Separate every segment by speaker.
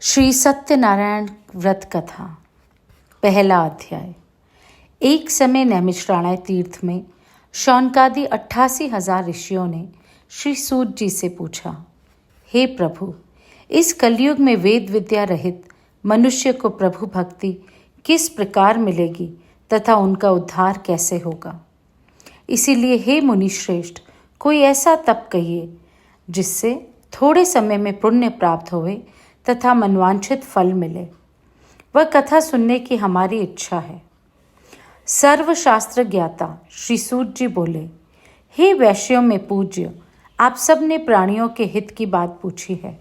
Speaker 1: श्री सत्यनारायण व्रत कथा। पहला अध्याय। एक समय नैमिषारण्य तीर्थ में शौनकादि 88,000 ऋषियों ने श्री सूत जी से पूछा, हे प्रभु, इस कलयुग में वेद विद्या रहित मनुष्य को प्रभु भक्ति किस प्रकार मिलेगी तथा उनका उद्धार कैसे होगा। इसीलिए हे मुनि श्रेष्ठ, कोई ऐसा तप कहिए जिससे थोड़े समय में पुण्य प्राप्त होवे तथा मनवांछित फल मिले। वह कथा सुनने की हमारी इच्छा है। सर्वशास्त्र ज्ञाता श्री सूत जी बोले, हे वैश्यों में पूज्य, आप सब ने प्राणियों के हित की बात पूछी है।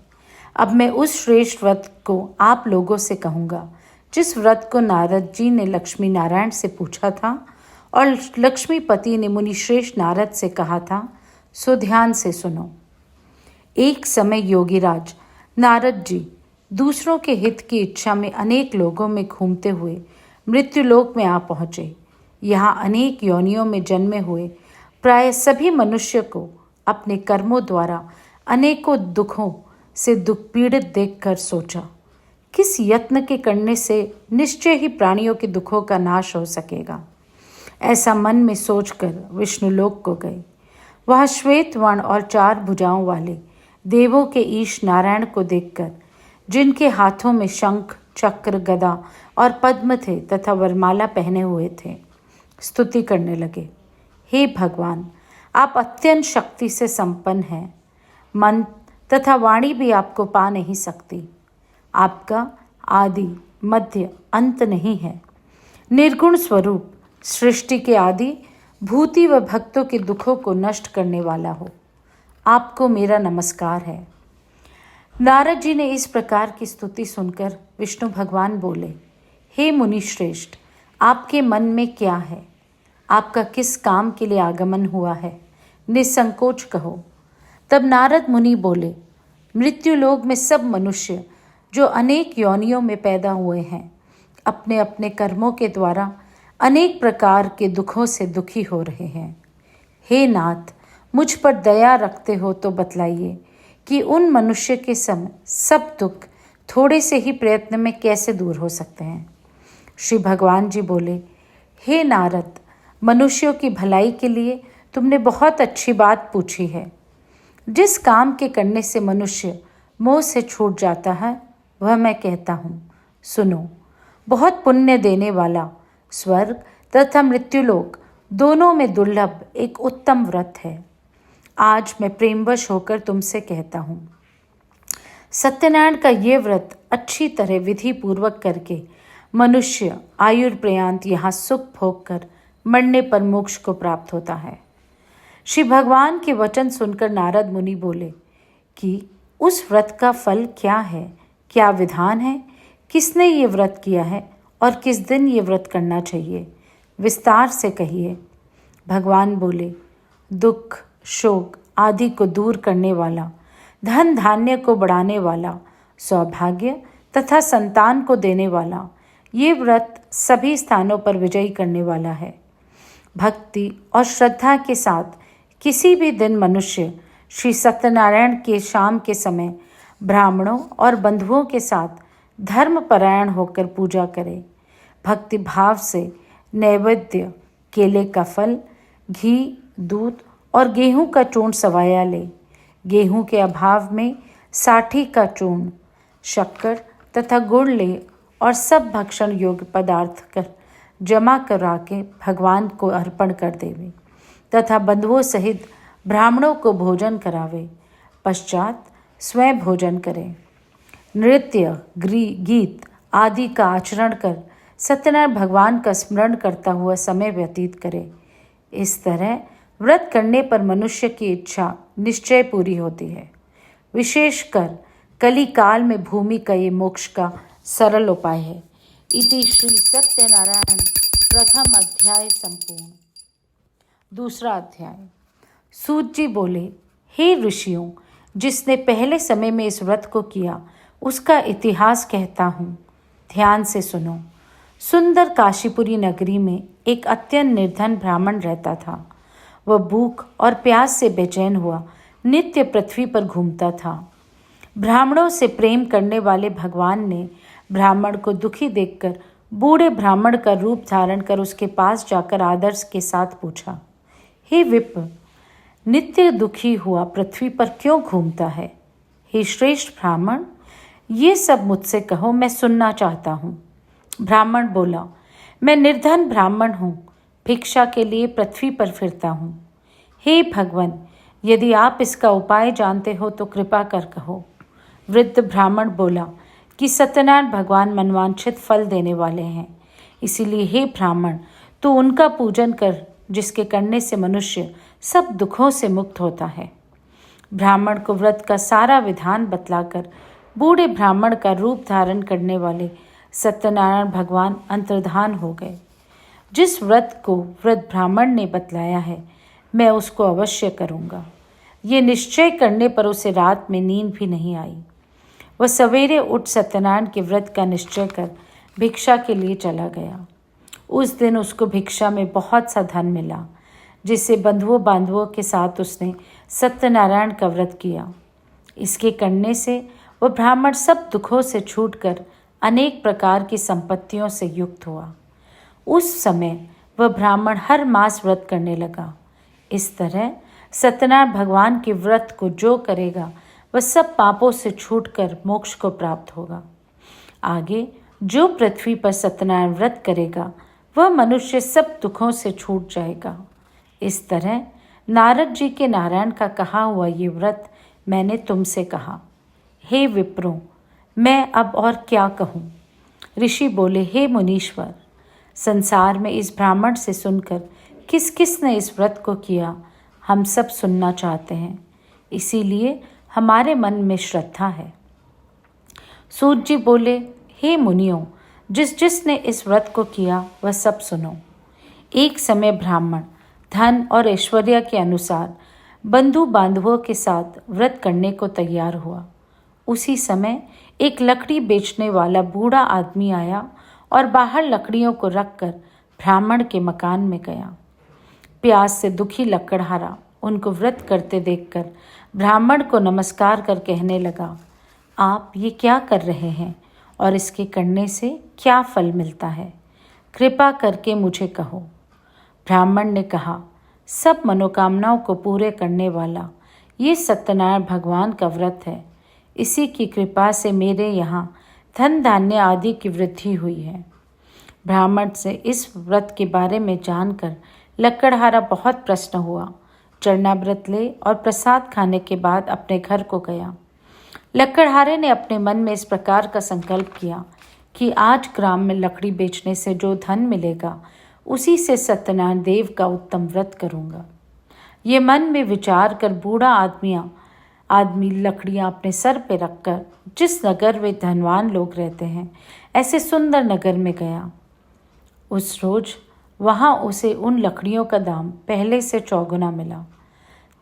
Speaker 1: अब मैं उस श्रेष्ठ व्रत को आप लोगों से कहूँगा जिस व्रत को नारद जी ने लक्ष्मी नारायण से पूछा था और लक्ष्मीपति ने मुनि श्रेष्ठ नारद से कहा था, सो ध्यान से सुनो। एक समय योगीराज नारद जी दूसरों के हित की इच्छा में अनेक लोगों में घूमते हुए मृत्युलोक में आ पहुँचे। यहाँ अनेक योनियों में जन्मे हुए प्राय सभी मनुष्य को अपने कर्मों द्वारा अनेकों दुखों से दुख पीड़ित देखकर सोचा, किस यत्न के करने से निश्चय ही प्राणियों के दुखों का नाश हो सकेगा। ऐसा मन में सोचकर विष्णुलोक को गए। वह श्वेत वर्ण और 4 भुजाओं वाले देवों के ईश नारायण को देखकर, जिनके हाथों में शंख, चक्र, गदा और पद्म थे तथा वरमाला पहने हुए थे, स्तुति करने लगे। हे भगवान, आप अत्यंत शक्ति से संपन्न हैं। मन तथा वाणी भी आपको पा नहीं सकती। आपका आदि मध्य अंत नहीं है। निर्गुण स्वरूप सृष्टि के आदि भूति व भक्तों के दुखों को नष्ट करने वाला हो, आपको मेरा नमस्कार है। नारद जी ने इस प्रकार की स्तुति सुनकर विष्णु भगवान बोले, हे मुनि श्रेष्ठ, आपके मन में क्या है? आपका किस काम के लिए आगमन हुआ है? निसंकोच कहो। तब नारद मुनि बोले, मृत्युलोक में सब मनुष्य जो अनेक योनियों में पैदा हुए हैं, अपने अपने कर्मों के द्वारा अनेक प्रकार के दुखों से दुखी हो रहे हैं। हे नाथ, मुझ पर दया रखते हो तो बतलाइए कि उन मनुष्य के समय सब दुख थोड़े से ही प्रयत्न में कैसे दूर हो सकते हैं। श्री भगवान जी बोले, हे नारद, मनुष्यों की भलाई के लिए तुमने बहुत अच्छी बात पूछी है। जिस काम के करने से मनुष्य मोह से छूट जाता है वह मैं कहता हूँ, सुनो। बहुत पुण्य देने वाला स्वर्ग तथा मृत्युलोक दोनों में दुर्लभ एक उत्तम व्रत है। आज मैं प्रेमवश होकर तुमसे कहता हूँ, सत्यनारायण का ये व्रत अच्छी तरह विधि पूर्वक करके मनुष्य आयुर्पर्यंत यहाँ सुख भोग कर मरने पर मोक्ष को प्राप्त होता है। श्री भगवान के वचन सुनकर नारद मुनि बोले कि उस व्रत का फल क्या है, क्या विधान है, किसने ये व्रत किया है और किस दिन ये व्रत करना चाहिए, विस्तार से कहिए। भगवान बोले, दुख, शोक आदि को दूर करने वाला, धन धान्य को बढ़ाने वाला, सौभाग्य तथा संतान को देने वाला, ये व्रत सभी स्थानों पर विजयी करने वाला है। भक्ति और श्रद्धा के साथ किसी भी दिन मनुष्य श्री सत्यनारायण के शाम के समय ब्राह्मणों और बंधुओं के साथ धर्मपरायण होकर पूजा करे। भक्ति भाव से नैवेद्य, केले का फल, घी, दूध और गेहूं का चूर्ण सवाया ले। गेहूं के अभाव में साठी का चूर्ण, शक्कर तथा गुड़ ले और सब भक्षण योग्य पदार्थ कर जमा करा के भगवान को अर्पण कर देवे तथा बंधुओं सहित ब्राह्मणों को भोजन करावे। पश्चात स्वयं भोजन करे। नृत्य, गीत आदि का आचरण कर सत्यनारायण भगवान का स्मरण करता हुआ समय व्यतीत करे। इस तरह व्रत करने पर मनुष्य की इच्छा निश्चय पूरी होती है। विशेषकर कली काल में भूमि का ये मोक्ष का सरल उपाय है। इति श्री सत्यनारायण प्रथम अध्याय संपूर्ण। दूसरा अध्याय। सूत जी बोले, हे ऋषियों, जिसने पहले समय में इस व्रत को किया उसका इतिहास कहता हूँ, ध्यान से सुनो। सुंदर काशीपुरी नगरी में एक अत्यंत निर्धन ब्राह्मण रहता था। वह भूख और प्यास से बेचैन हुआ नित्य पृथ्वी पर घूमता था। ब्राह्मणों से प्रेम करने वाले भगवान ने ब्राह्मण को दुखी देखकर बूढ़े ब्राह्मण का रूप धारण कर उसके पास जाकर आदर के साथ पूछा, हे विप्र, नित्य दुखी हुआ पृथ्वी पर क्यों घूमता है? हे श्रेष्ठ ब्राह्मण, ये सब मुझसे कहो, मैं सुनना चाहता हूँ। ब्राह्मण बोला, मैं निर्धन ब्राह्मण हूँ, भिक्षा के लिए पृथ्वी पर फिरता हूँ। हे भगवान, यदि आप इसका उपाय जानते हो तो कृपा कर कहो। वृद्ध ब्राह्मण बोला कि सत्यनारायण भगवान मनवांछित फल देने वाले हैं, इसीलिए हे ब्राह्मण, तू उनका पूजन कर, जिसके करने से मनुष्य सब दुखों से मुक्त होता है। ब्राह्मण को व्रत का सारा विधान बतलाकर बूढ़े ब्राह्मण का रूप धारण करने वाले सत्यनारायण भगवान अंतर्धान हो गए। जिस व्रत को वृद्ध ब्राह्मण ने बतलाया है, मैं उसको अवश्य करूँगा। ये निश्चय करने पर उसे रात में नींद भी नहीं आई। वह सवेरे उठ सत्यनारायण के व्रत का निश्चय कर भिक्षा के लिए चला गया। उस दिन उसको भिक्षा में बहुत सा धन मिला, जिससे बंधुओं बांधवों के साथ उसने सत्यनारायण का व्रत किया। इसके करने से वह ब्राह्मण सब दुखों से छूटकर अनेक प्रकार की संपत्तियों से युक्त हुआ। उस समय वह ब्राह्मण हर मास व्रत करने लगा। इस तरह सत्यनारायण भगवान के व्रत को जो करेगा वह सब पापों से छूटकर मोक्ष को प्राप्त होगा। आगे जो पृथ्वी पर सत्यनारायण व्रत करेगा वह मनुष्य सब दुखों से छूट जाएगा। इस तरह नारद जी के नारायण का कहा हुआ ये व्रत मैंने तुमसे कहा। हे विप्रों, मैं अब और क्या कहूँ? ऋषि बोले, हे मुनीश्वर, संसार में इस ब्राह्मण से सुनकर किस किस ने इस व्रत को किया, हम सब सुनना चाहते हैं, इसीलिए हमारे मन में श्रद्धा है। सूत जी बोले, हे मुनियों, जिस जिसने इस व्रत को किया वह सब सुनो। एक समय ब्राह्मण धन और ऐश्वर्य के अनुसार बंधु बांधवों के साथ व्रत करने को तैयार हुआ। उसी समय एक लकड़ी बेचने वाला बूढ़ा आदमी आया और बाहर लकड़ियों को रखकर ब्राह्मण के मकान में गया। प्यास से दुखी लकड़हारा उनको व्रत करते देखकर ब्राह्मण को नमस्कार कर कहने लगा, आप ये क्या कर रहे हैं और इसके करने से क्या फल मिलता है? कृपा करके मुझे कहो। ब्राह्मण ने कहा, सब मनोकामनाओं को पूरे करने वाला ये सत्यनारायण भगवान का व्रत है। इसी की कृपा से मेरे यहाँ धन धान्य आदि की वृद्धि हुई है। ब्राह्मण से इस व्रत के बारे में जानकर लकड़हारा बहुत प्रसन्न हुआ। चरणामृत ले और प्रसाद खाने के बाद अपने घर को गया। लकड़हारे ने अपने मन में इस प्रकार का संकल्प किया कि आज ग्राम में लकड़ी बेचने से जो धन मिलेगा उसी से सत्यनारायण देव का उत्तम व्रत करूँगा। ये मन में विचार कर बूढ़ा आदमी लकड़ियाँ अपने सर पे रखकर जिस नगर में धनवान लोग रहते हैं ऐसे सुंदर नगर में गया। उस रोज वहाँ उसे उन लकड़ियों का दाम पहले से चौगुना मिला।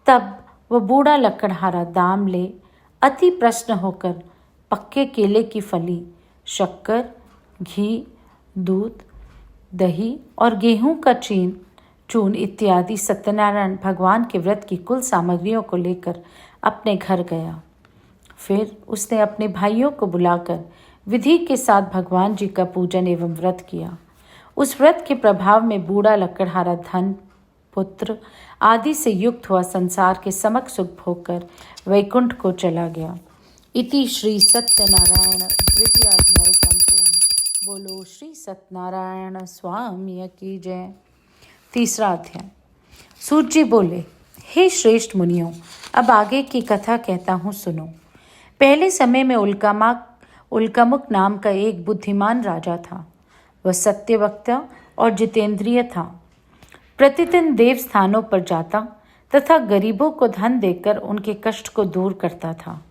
Speaker 1: तब वह बूढ़ा लकड़हारा दाम ले अति प्रसन्न होकर पक्के केले की फली, शक्कर, घी, दूध, दही और गेहूं का चून इत्यादि सत्यनारायण भगवान के व्रत की कुल सामग्रियों को लेकर अपने घर गया। फिर उसने अपने भाइयों को बुलाकर विधि के साथ भगवान जी का पूजन एवं व्रत किया। उस व्रत के प्रभाव में बूढ़ा लकड़हारा धन, पुत्र आदि से युक्त हुआ संसार के समक सुख भोगकर वैकुंठ को चला गया। इति श्री सत्यनारायण द्वितीय अध्याय संपूर्ण। बोलो श्री सत्यनारायण स्वामी की जय। तीसरा अध्याय। सूत जी बोले, हे श्रेष्ठ मुनियों, अब आगे की कथा कहता हूँ, सुनो। पहले समय में उल्कामुक नाम का एक बुद्धिमान राजा था। वह सत्यवक्ता और जितेंद्रिय था। प्रतिदिन देव स्थानों पर जाता तथा गरीबों को धन देकर उनके कष्ट को दूर करता था।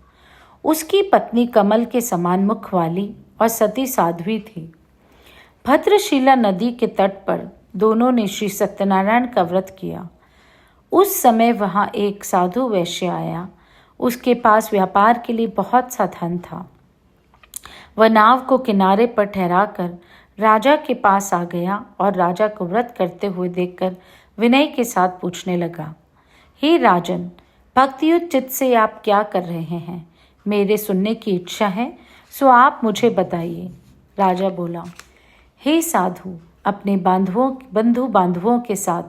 Speaker 1: उसकी पत्नी कमल के समान मुख वाली और सती साध्वी थी। भद्रशिला नदी के तट पर दोनों ने श्री सत्यनारायण का व्रत किया। उस समय वहाँ एक साधु वैश्य आया। उसके पास व्यापार के लिए बहुत सा धन था। वह नाव को किनारे पर ठहराकर राजा के पास आ गया और राजा को व्रत करते हुए देखकर विनय के साथ पूछने लगा, हे राजन, भक्तियुत चित्त से आप क्या कर रहे हैं? मेरे सुनने की इच्छा है, सो आप मुझे बताइए। राजा बोला, हे साधु, अपने बंधु बांधवों के साथ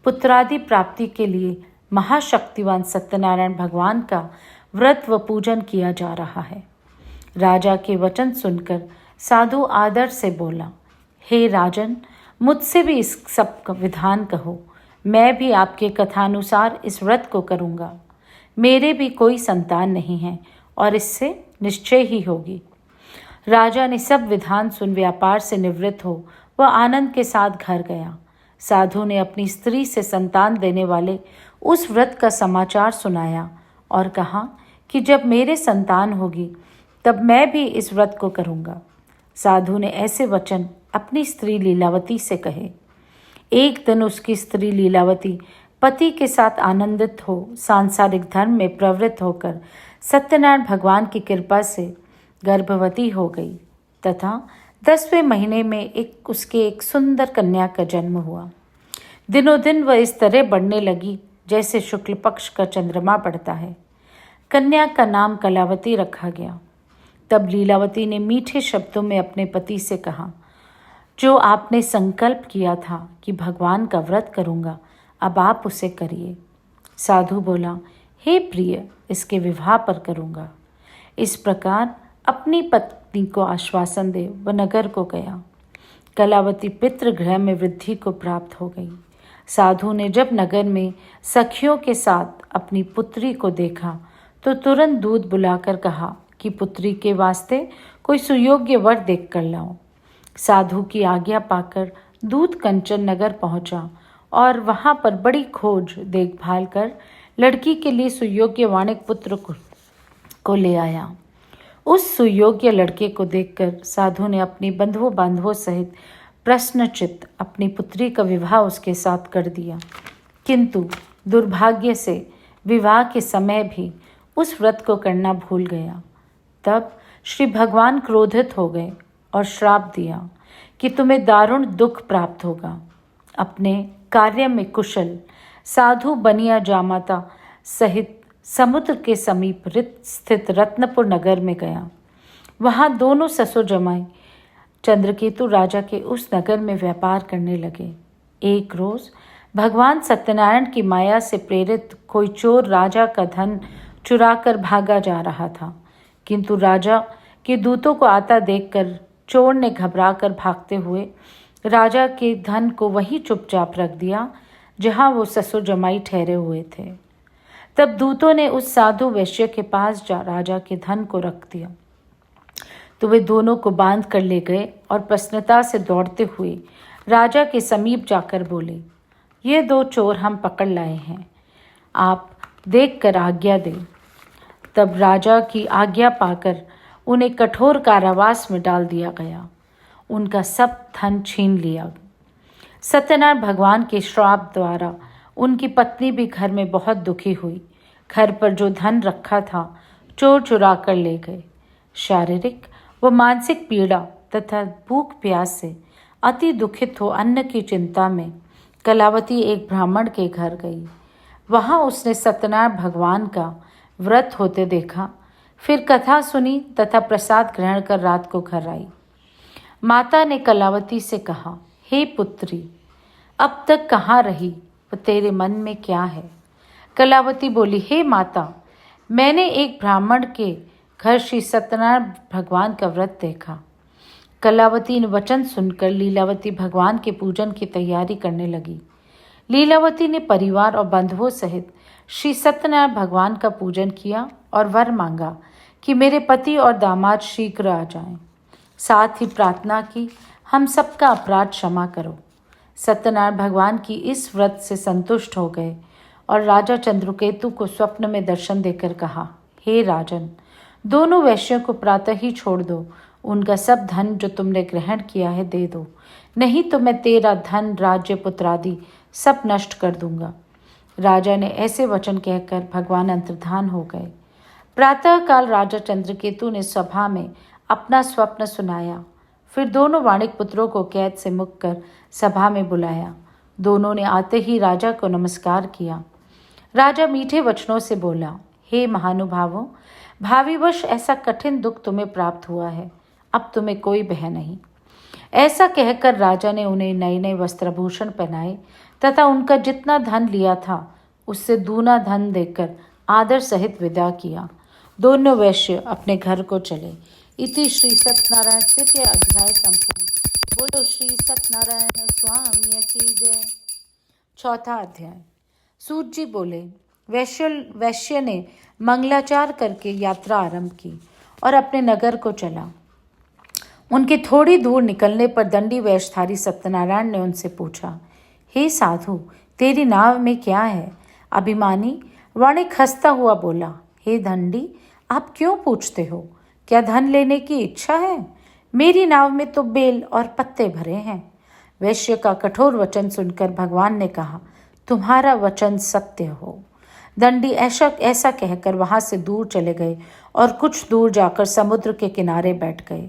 Speaker 1: पुत्रादि प्राप्ति के लिए महाशक्तिवान सत्यनारायण भगवान का व्रत व पूजन किया जा रहा है। राजा के वचन सुनकर साधु आदर से बोला, हे राजन, मुझसे भी इस सब का विधान कहो। मैं भी आपके कथानुसार इस व्रत को करूँगा। मेरे भी कोई संतान नहीं है और इससे निश्चय ही होगी। राजा ने सब विधान सुन व्यापार से निवृत्त हो वह आनंद के साथ घर गया। साधु ने अपनी स्त्री से संतान देने वाले उस व्रत का समाचार सुनाया और कहा कि जब मेरे संतान होगी तब मैं भी इस व्रत को करूँगा। साधु ने ऐसे वचन अपनी स्त्री लीलावती से कहे। एक दिन उसकी स्त्री लीलावती पति के साथ आनंदित हो सांसारिक धर्म में प्रवृत्त होकर सत्यनारायण भगवान की कृपा से गर्भवती हो गई तथा 10वें महीने में उसके एक सुंदर कन्या का जन्म हुआ। दिनों दिन वह इस तरह बढ़ने लगी जैसे शुक्ल पक्ष का चंद्रमा बढ़ता है। कन्या का नाम कलावती रखा गया। तब लीलावती ने मीठे शब्दों में अपने पति से कहा, जो आपने संकल्प किया था कि भगवान का व्रत करूँगा, अब आप उसे करिए। साधु बोला, हे प्रिय, इसके विवाह पर करूँगा। इस प्रकार अपनी पत्नी को आश्वासन दे वह नगर को गया। कलावती पितृगृह में वृद्धि को प्राप्त हो गई। साधु ने जब नगर में सखियों के साथ अपनी पुत्री को देखा तो तुरंत दूत बुलाकर कहा कि पुत्री के वास्ते कोई सुयोग्य वर देख कर लाओ। साधु की आज्ञा पाकर दूत कंचन नगर पहुंचा और वहां पर बड़ी खोज देखभाल कर लड़की के लिए सुयोग्य वाणिक पुत्र को ले आया। उस सुयोग्य लड़के को देखकर साधु ने अपनी बंधुओं बांधवों सहित प्रश्नचित्त अपनी पुत्री का विवाह उसके साथ कर दिया। किंतु दुर्भाग्य से विवाह के समय भी उस व्रत को करना भूल गया। तब श्री भगवान क्रोधित हो गए और श्राप दिया कि तुम्हें दारुण दुख प्राप्त होगा। अपने कार्य में कुशल साधु बनिया जामाता सहित समुद्र के समीप स्थित रत्नपुर नगर में गया। वहाँ दोनों ससुर जमाई चंद्रकेतु राजा के उस नगर में व्यापार करने लगे। एक रोज भगवान सत्यनारायण की माया से प्रेरित कोई चोर राजा का धन चुराकर भागा जा रहा था, किंतु राजा के दूतों को आता देखकर चोर ने घबराकर भागते हुए राजा के धन को वहीं चुपचाप रख दिया जहां वो ससुर जमाई ठहरे हुए थे। तब दूतों ने उस साधु वैश्य के पास जा राजा के धन को रख दिया तो वे दोनों को बांध कर ले गए और प्रसन्नता से दौड़ते हुए राजा के समीप जाकर बोले, ये 2 चोर हम पकड़ लाए हैं, आप देख कर आज्ञा दें। तब राजा की आज्ञा पाकर उन्हें कठोर कारावास में डाल दिया गया। उनका सब धन छीन लिया। सत्यनारायण भगवान के श्राप द्वारा उनकी पत्नी भी घर में बहुत दुखी हुई। घर पर जो धन रखा था चोर चुरा कर ले गए। शारीरिक व मानसिक पीड़ा तथा भूख प्यास से अति दुखित हो अन्न की चिंता में कलावती एक ब्राह्मण के घर गई। वहाँ उसने सत्यनारायण भगवान का व्रत होते देखा। फिर कथा सुनी तथा प्रसाद ग्रहण कर रात को घर आई। माता ने कलावती से कहा, हे पुत्री, अब तक कहाँ रही व तेरे मन में क्या है? कलावती बोली, हे माता, मैंने एक ब्राह्मण के घर श्री सत्यनारायण भगवान का व्रत देखा। कलावती ने वचन सुनकर लीलावती भगवान के पूजन की तैयारी करने लगी। लीलावती ने परिवार और बंधुओं सहित श्री सत्यनारायण भगवान का पूजन किया और वर मांगा कि मेरे पति और दामाद शीघ्र आ जाएं। साथ ही प्रार्थना की, हम सबका अपराध क्षमा करो। सत्यनारायण भगवान की इस व्रत से संतुष्ट हो गए और राजा चंद्रकेतु को स्वप्न में दर्शन देकर कहा, हे राजन, दोनों वैश्यों को प्रातः ही छोड़ दो। उनका सब धन जो तुमने ग्रहण किया है दे दो, नहीं तो मैं तेरा धन राज्य पुत्रादि सब नष्ट कर दूंगा। राजा ने ऐसे वचन कहकर भगवान अंतर्धान हो गए। प्रातःकाल राजा चंद्रकेतु ने सभा में अपना स्वप्न सुनाया। फिर दोनों वाणिक पुत्रों को कैद से मुक्त कर सभा में बुलाया। दोनों ने आते ही राजा को नमस्कार किया। राजा मीठे वचनों से बोला, हे महानुभावों, भाविवश ऐसा कठिन दुख तुम्हें प्राप्त हुआ है, अब तुम्हें कोई भय नहीं। ऐसा कहकर राजा ने उन्हें नए नए वस्त्रभूषण पहनाए तथा उनका जितना धन लिया था उससे दूना धन देकर आदर सहित विदा किया। दोनों वैश्य अपने घर को चले। इति श्री सत्यनारायण तृतीय अध्याय संपूर्ण। बोलो श्री सत्यनारायण स्वामी की जय। चौथा अध्याय। सूत जी बोले, वैश्य ने मंगलाचार करके यात्रा आरंभ की और अपने नगर को चला। उनके थोड़ी दूर निकलने पर दंडी वेशधारी सत्यनारायण ने उनसे पूछा, हे साधु, तेरी नाव में क्या है? अभिमानी वणिक हंसता हुआ बोला, हे दंडी, आप क्यों पूछते हो? क्या धन लेने की इच्छा है? मेरी नाव में तो बेल और पत्ते भरे हैं। वैश्य का कठोर वचन सुनकर भगवान ने कहा, तुम्हारा वचन सत्य हो। दंडी ऐसा कहकर वहां से दूर चले गए और कुछ दूर जाकर समुद्र के किनारे बैठ गए।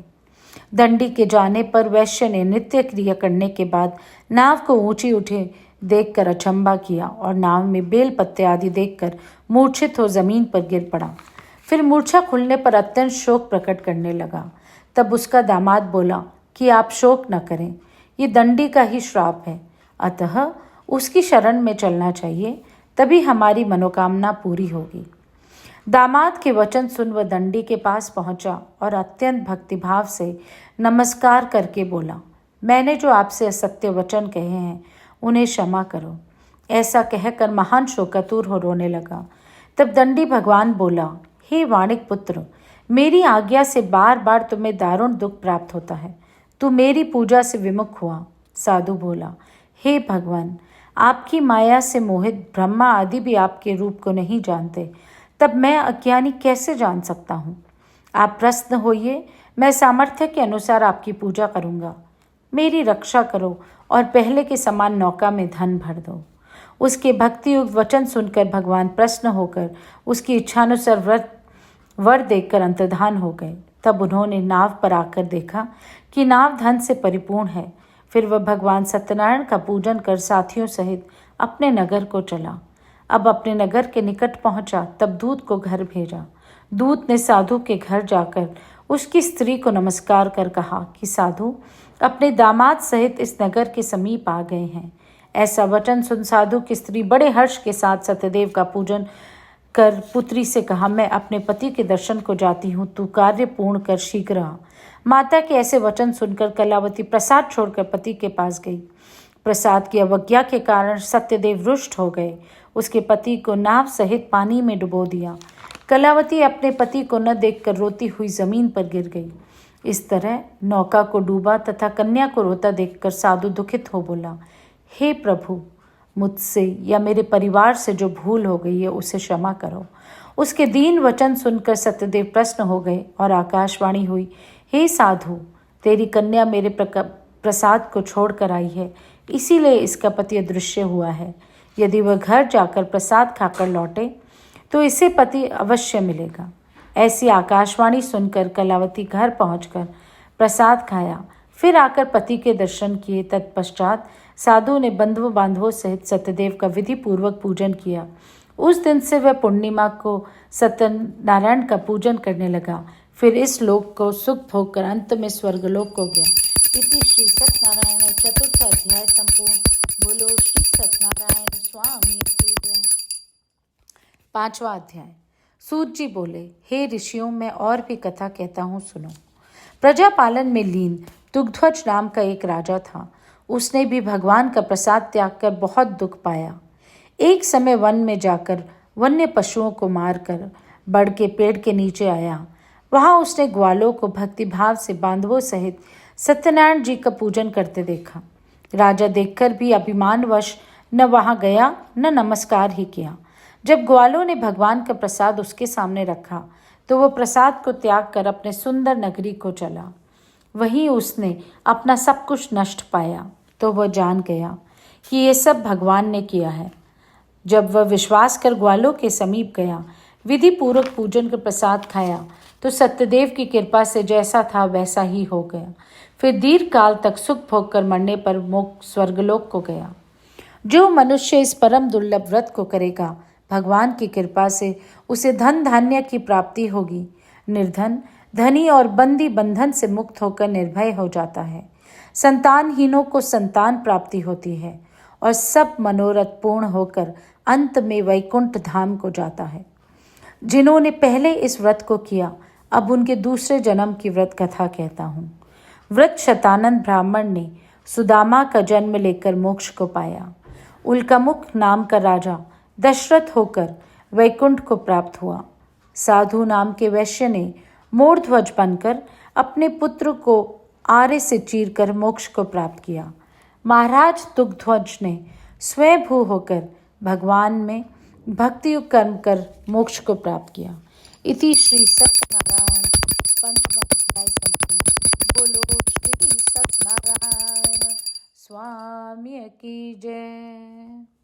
Speaker 1: दंडी के जाने पर वैश्य ने नित्य क्रिया करने के बाद नाव को ऊंची उठे देखकर अचंभा किया और नाव में बेल पत्ते आदि देखकर मूर्छित हो जमीन पर गिर पड़ा। फिर मूर्छा खुलने पर अत्यंत शोक प्रकट करने लगा। तब उसका दामाद बोला कि आप शोक न करें, ये दंडी का ही श्राप है, अतः उसकी शरण में चलना चाहिए, तभी हमारी मनोकामना पूरी होगी। दामाद के वचन सुन वह दंडी के पास पहुंचा और अत्यंत भक्तिभाव से नमस्कार करके बोला, मैंने जो आपसे असत्य वचन कहे हैं उन्हें क्षमा करो। ऐसा कहकर महान शोकातुर हो रोने लगा। तब दंडी भगवान बोला, हे वाणिक पुत्र, मेरी आज्ञा से बार बार तुम्हें दारुण दुख प्राप्त होता है, तू मेरी पूजा से विमुख हुआ। साधु बोला, हे भगवान, आपकी माया से मोहित ब्रह्मा आदि भी आपके रूप को नहीं जानते, तब मैं अज्ञानी कैसे जान सकता हूँ? आप प्रसन्न होइए, मैं सामर्थ्य के अनुसार आपकी पूजा करूँगा। मेरी रक्षा करो और पहले के समान नौका में धन भर दो। उसके भक्तियुक्त वचन सुनकर भगवान प्रसन्न होकर उसकी इच्छानुसार वर देकर अंतर्धान हो गए। तब उन्होंने नाव पर आकर देखा कि नाव धन से परिपूर्ण है। फिर वह भगवान सत्यनारायण का पूजन कर साथियों सहित अपने नगर को चला। अब अपने नगर के निकट पहुंचा, तब दूत को घर भेजा। दूत ने साधु के घर जाकर उसकी स्त्री को नमस्कार कर कहा कि साधु अपने दामाद सहित इस नगर के समीप आ गए हैं। ऐसा वचन सुन साधु की स्त्री बड़े हर्ष के साथ सत्यदेव का पूजन कर पुत्री से कहा, मैं अपने पति के दर्शन को जाती हूँ, तू कार्य पूर्ण कर शीघ्र आ। माता के ऐसे वचन सुनकर कलावती प्रसाद छोड़कर पति के पास गई। प्रसाद की अवज्ञा के कारण सत्यदेव रुष्ट हो गए। उसके पति को नाव सहित पानी में डुबो दिया। कलावती अपने पति को न देखकर रोती हुई जमीन पर गिर गई। इस तरह नौका को डूबा तथा कन्या को रोता देखकर साधु दुखित हो बोला, हे प्रभु, मुझसे या मेरे परिवार से जो भूल हो गई है उसे क्षमा करो। उसके दीन वचन सुनकर सत्यदेव प्रसन्न हो गए और आकाशवाणी हुई, हे साधु, तेरी कन्या मेरे प्रसाद को छोड़कर आई है, इसीलिए इसका पति अदृश्य हुआ है। यदि वह घर जाकर प्रसाद खाकर लौटे तो इसे पति अवश्य मिलेगा। ऐसी आकाशवाणी सुनकर कलावती घर पहुंचकर प्रसाद खाया, फिर आकर पति के दर्शन किए। तत्पश्चात साधु ने बंधुओं बांधवों सहित सत्यदेव का विधि पूर्वक पूजन किया। उस दिन से वह पूर्णिमा को सत्यनारायण का पूजन करने लगा। फिर इस लोक को सुख भोग कर अंत में स्वर्गलोक को गया। इति श्री सत्यनारायण चतुर्थ अध्याय संपूर्ण। बोलो श्री सत्यनारायण स्वामी की जय। पांचवा अध्याय। सूत जी बोले, हे ऋषियों, मैं और भी कथा कहता हूँ, सुनो। प्रजा पालन में लीन तुग्ध्वज नाम का एक राजा था। उसने भी भगवान का प्रसाद त्याग कर बहुत दुख पाया। एक समय वन में जाकर वन्य पशुओं को मारकर बड़ के पेड़ के नीचे आया। वहां उसने ग्वालों को भक्तिभाव से बांधवों सहित सत्यनारायण जी का पूजन करते देखा। राजा देखकर भी अभिमानवश न वहां गया न नमस्कार ही किया। जब ग्वालों ने भगवान का प्रसाद उसके सामने रखा तो वह प्रसाद को त्याग कर अपने सुंदर नगरी को चला। वहीं उसने अपना सब कुछ नष्ट पाया तो वह जान गया कि ये सब भगवान ने किया है। जब वह विश्वास कर ग्वालों के समीप गया, विधि पूर्वक पूजन कर प्रसाद खाया तो सत्यदेव की कृपा से जैसा था वैसा ही हो गया। फिर दीर्घ काल तक सुख भोग कर मरने पर मोक्ष स्वर्गलोक को गया। जो मनुष्य इस परम दुर्लभ व्रत को करेगा भगवान की कृपा से उसे धन धान्य की प्राप्ति होगी। निर्धन धनी और बंदी बंधन से मुक्त होकर निर्भय हो जाता है। संतानहीनों को संतान प्राप्ति होती है और सब मनोरथ पूर्ण होकर अंत में वैकुंठ धाम को जाता है। जिन्होंने पहले इस व्रत को किया, अब उनके दूसरे जन्म की व्रत कथा कहता हूँ। व्रत शतानंद ब्राह्मण ने सुदामा का जन्म लेकर मोक्ष को पाया। उल्कामुख नाम का राजा दशरथ होकर वैकुंठ को प्राप्त हुआ। साधु नाम के वैश्य ने मोरध्वज बनकर अपने पुत्र को आरे से चीरकर मोक्ष को प्राप्त किया। महाराज दुग्ध्वज ने स्वयंभू होकर भगवान में भक्ति कर्म कर मोक्ष को प्राप्त किया। इति श्री सत्यनारायण पंचम अध्याय संपूर्ण। बोलो श्री सत्यनारायण स्वामी की जय।